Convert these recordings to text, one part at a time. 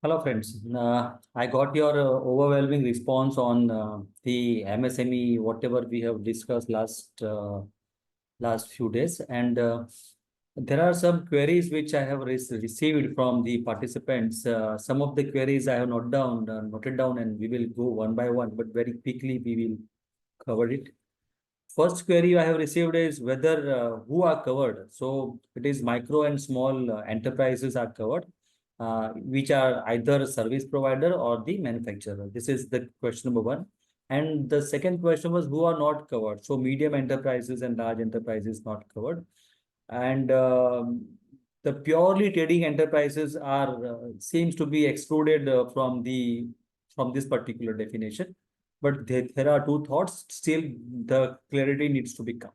Hello, friends. I got your overwhelming response on the MSME, whatever we have discussed last few days, and there are some queries which I have received from the participants. Some of the queries I have noted down, and we will go one by one, but very quickly we will cover it. First query I have received is whether who are covered. So it is micro and small enterprises are covered, which are either service provider or the manufacturer. This is the question number one. And the second question was who are not covered. So medium enterprises and large enterprises not covered. And the purely trading enterprises are seems to be excluded from this particular definition. But there are two thoughts. Still, the clarity needs to become.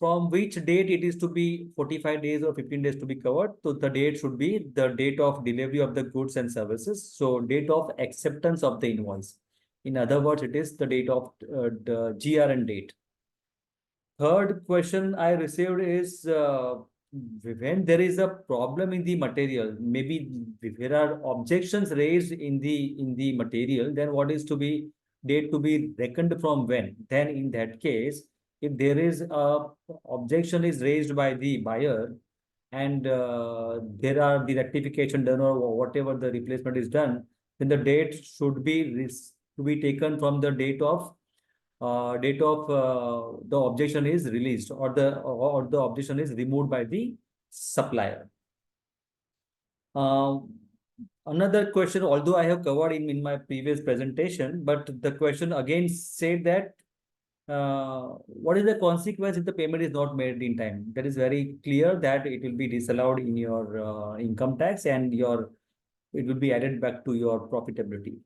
From which date it is to be 45 days or 15 days to be covered. So the date should be the date of delivery of the goods and services. So date of acceptance of the invoice. In other words, it is the date of the GRN date. Third question I received is when there is a problem in the material, maybe there are objections raised in the material, then what is to be date to be reckoned from when? Then in that case, if there is a objection is raised by the buyer and there are the rectification done or whatever the replacement is done, then the date should be to be taken from the date of the objection is released or the objection is removed by the supplier. Another question, although I have covered in my previous presentation, but the question again said that what is the consequence if the payment is not made in time? That is very clear that it will be disallowed in your income tax and it will be added back to your profitability.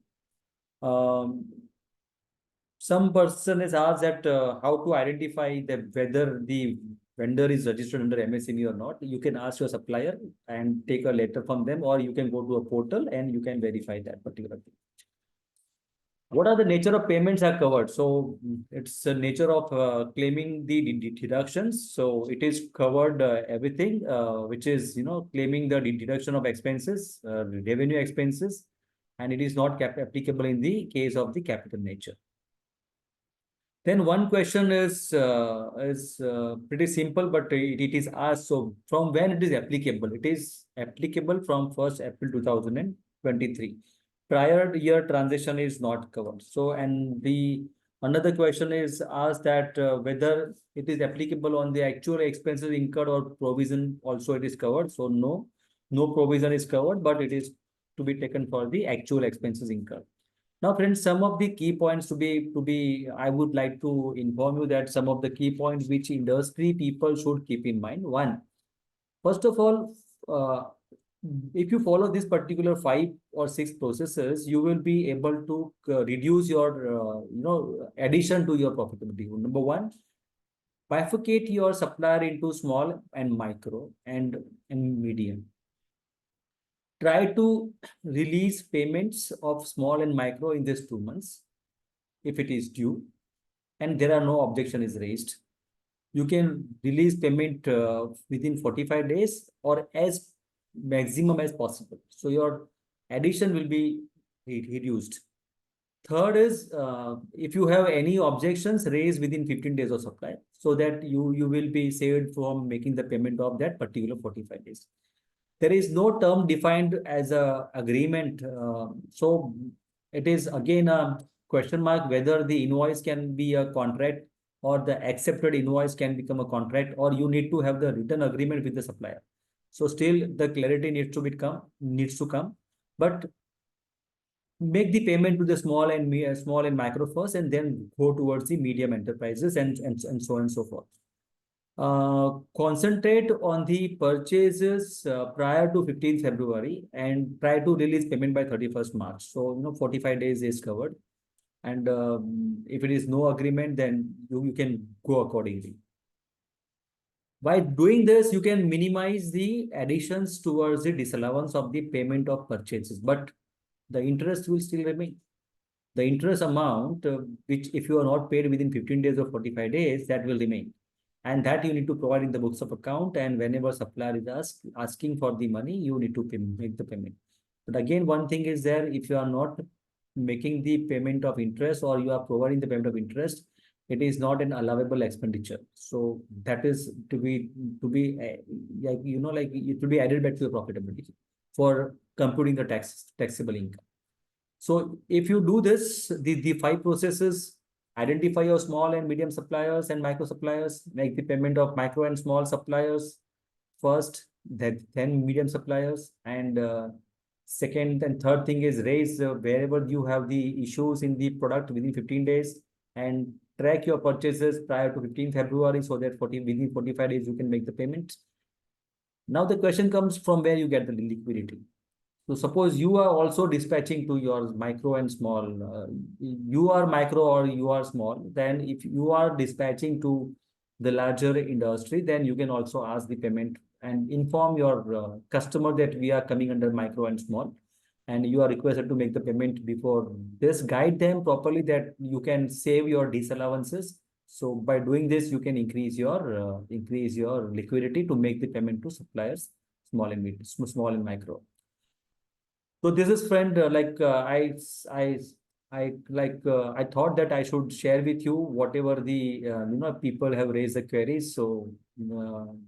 Some person has asked that how to identify whether the vendor is registered under MSME or not. You can ask your supplier and take a letter from them, or you can go to a portal and you can verify that particular thing. What are the nature of payments are covered? So it's the nature of claiming the deductions. So it is covered everything, which is, claiming the deduction of expenses, revenue expenses, and it is not applicable in the case of the capital nature. Then one question is pretty simple, but it is asked. So from when it is applicable? It is applicable from 1st April 2023. Prior year transaction is not covered. So, and the another question is asked that whether it is applicable on the actual expenses incurred or provision also it is covered. So no provision is covered, but it is to be taken for the actual expenses incurred. Now, friends, some of the key points I would like to inform you that some of the key points which industry people should keep in mind. One, first of all, if you follow this particular 5 or 6 processes, you will be able to reduce your, addition to your profitability. Number one, bifurcate your supplier into small and micro and medium. Try to release payments of small and micro in this 2 months if it is due and there are no objection is raised. You can release payment within 45 days or as maximum as possible. So your addition will be reduced. Third is if you have any objections, raised within 15 days of supply so that you will be saved from making the payment of that particular 45 days. There is no term defined as a agreement. So it is again a question mark whether the invoice can be a contract or the accepted invoice can become a contract, or you need to have the written agreement with the supplier. So still the clarity needs to come, but make the payment to the small and micro first, and then go towards the medium enterprises and so on and so forth. Concentrate on the purchases prior to 15th February and try to release payment by 31st March. So, 45 days is covered. And if it is no agreement, then you can go accordingly. By doing this, you can minimize the additions towards the disallowance of the payment of purchases, but the interest will still remain. The interest amount, which if you are not paid within 15 days or 45 days, that will remain. and that you need to provide in the books of account. And whenever supplier is asking for the money, you need to make the payment. But again, one thing is there, if you are not making the payment of interest or you are providing the payment of interest, it is not an allowable expenditure. So that is like, like it will be added back to your profitability for computing the taxable income. So if you do this, the five processes: identify your small and medium suppliers and micro suppliers, make the payment of micro and small suppliers first, then medium suppliers, and second and third thing is raise wherever you have the issues in the product within 15 days, and track your purchases prior to 15 February so that within 45 days you can make the payment. Now the question comes, from where you get the liquidity. So suppose you are also dispatching to your micro and small, you are micro or you are small, then if you are dispatching to the larger industry, then you can also ask the payment and inform your customer that we are coming under micro and small, and you are requested to make the payment before this. Guide them properly that you can save your disallowances. So by doing this, you can increase your liquidity to make the payment to suppliers, small and micro. So this is, friend, I thought that I should share with you whatever the people have raised the queries. So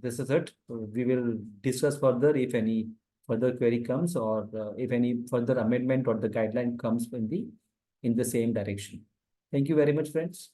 this is it. We will discuss further if any further query comes, or if any further amendment or the guideline comes in the same direction. Thank you very much, friends.